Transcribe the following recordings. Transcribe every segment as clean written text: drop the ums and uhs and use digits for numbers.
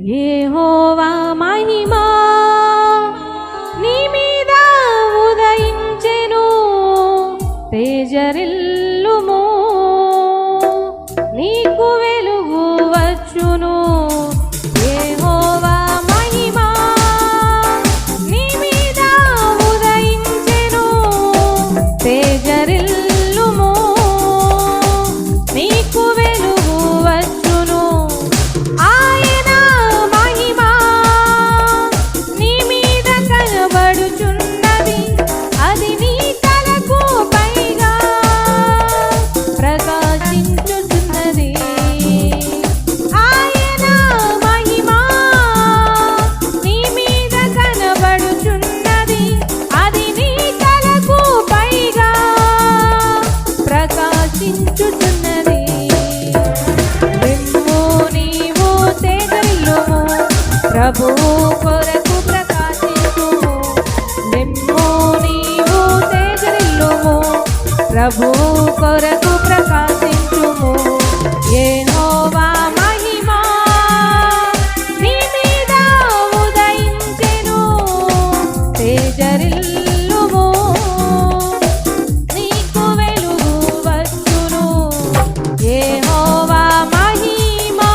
యెహోవా మహిమా నీ మీద ఉదయించెను, తేజరిల్లుము, నీకు వెలుగు వచ్చును. యెహోవా మహిమా నీ మీద ఉదయించెను, తేజరిల్లుము, నీకు వెలుగు వచ్చును. ఆయన మహిమా నీ మీద కనబడుచున్నది, అది నీ తలకు పైగా ప్రకాశించుచున్నది. ఆయన మహిమా నీ మీద కనబడుచున్నది, అది నీ తలకు పైగా ప్రకాశించుచున్నది. నిమ్ము నీవు తేజరిల్లుము, ప్రభువు కొరకు ప్రకాశించుము. నిమ్ము నీవు తేజరిల్లుము, ప్రభువు కొరకు ప్రకాశించుము. యెహోవా మహిమా నీ మీద ఉదయించెను, తేజరిల్లుము, నీకు వెలుగు వచ్చును. యెహోవా మహిమా.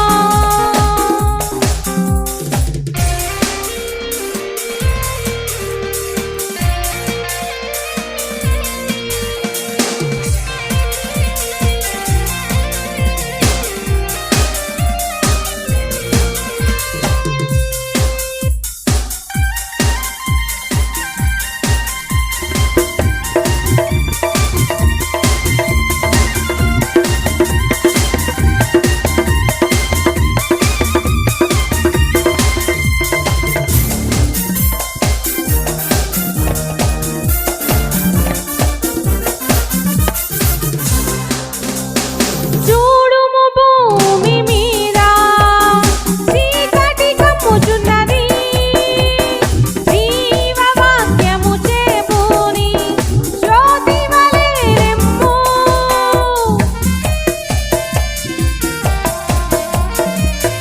చూడుము భూమి మీద చీకటి కమ్ముచున్నది, జీవవాక్యము చేబూని జ్యోతి వలె రెమ్ము.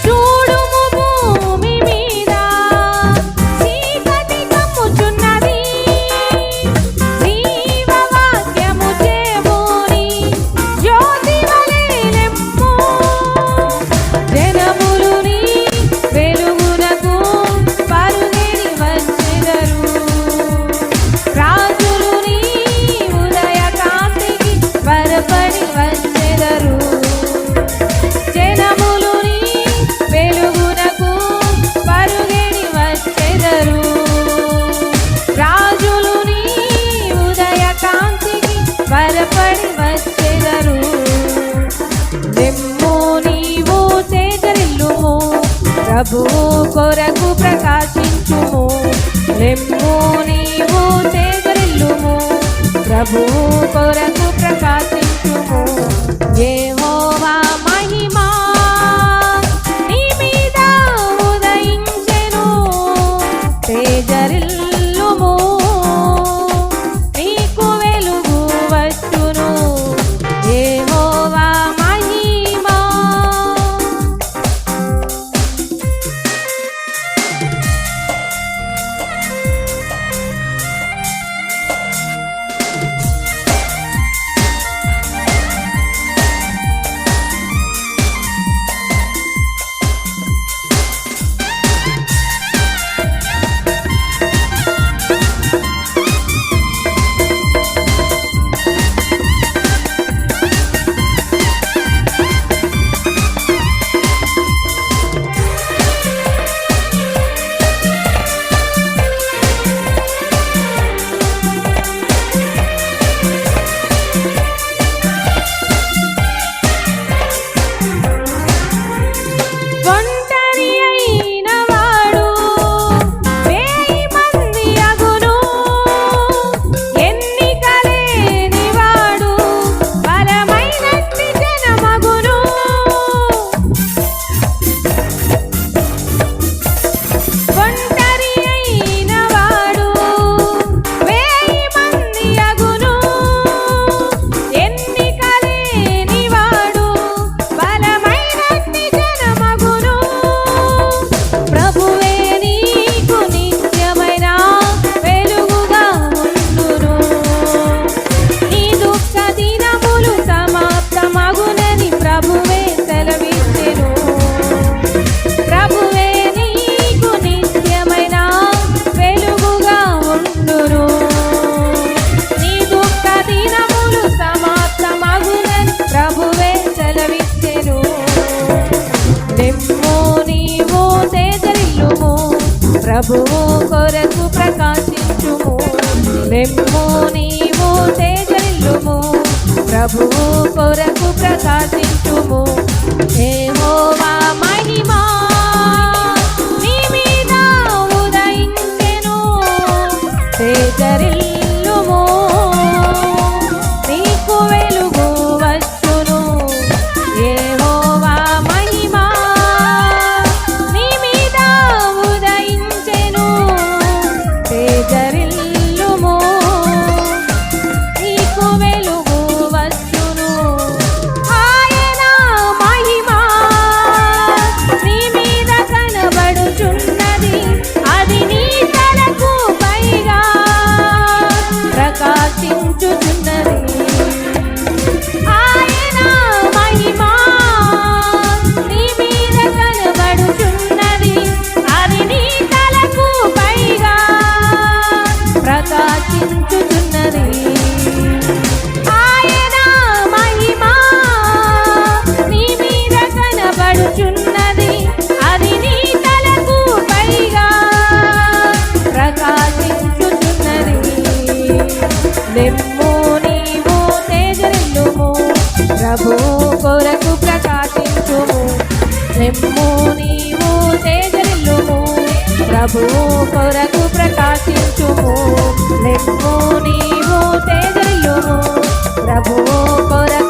చూడుము భూమి మీద చీకటి కమ్ముచున్నది, జీవవాక్యము చేబూని జ్యోతి వలె రెమ్ము. జనములు నీ వెలుగునకు పరుగెని వచ్చెదరు, రాజులు నీ ఉదయ కాంతికి త్వరపడి వచ్చెదరు. జనములు నీ వెలుగునకు పరుగెని వచ్చెదరు, రాజులు నీ ఉదయ కాంతికి త్వరపడి వచ్చెదరు. నిమ్ము నీవు తేజరిల్లుము, ప్రభువు కొరకు ప్రకాశించుము. నిమ్ము నీవు తేజరిల్లుము, ప్రభువు కొరకు ప్రకాశించుము. యెహోవా మహిమా నీ మీద ఉదయించెను, తేజరిల్లుము, నీకు వెలుగు వచ్చును. యెహోవా మహిమా. ప్రభువు కొరకు ప్రకాశించుము. లెమ్ము నీవు తేజరిల్లుము, ప్రభువు కొరకు ప్రకాశించుము. యెహోవా మహిమా నీ మీద ఉదయించెను, తేజరిల్లుము నీకు వెలుగు వచ్చును. యెహోవా మహిమా నీ మీద ఉదయించెను, తేజరిల్లుము నీకు వెలుగు వచ్చును. ఆయన మహిమా నీ మీద కనబడుచున్నది, అది నీ తలకు పైగా ప్రకాశించుచున్నది. ఆయన మహిమా నీ మీద కనబడుచున్నది, అది నీ తలకు పైగా ప్రకాశించుచున్నది. ఆయన మహిమా నీ మీద కనబడుచున్నది, అది నీ తలకు పైగా ప్రకాశించుచున్నది. లెమ్ము నీవు తేజరిల్లుము, ప్రభువు కొరకు ప్రకాశించుము. లెమ్ము నీవు తేజరిల్లుము, ప్రభువు కొరకు ప్రకాశించుము. లెమ్ము నీవు తేజరిల్లుము, ప్రభువు కొరకు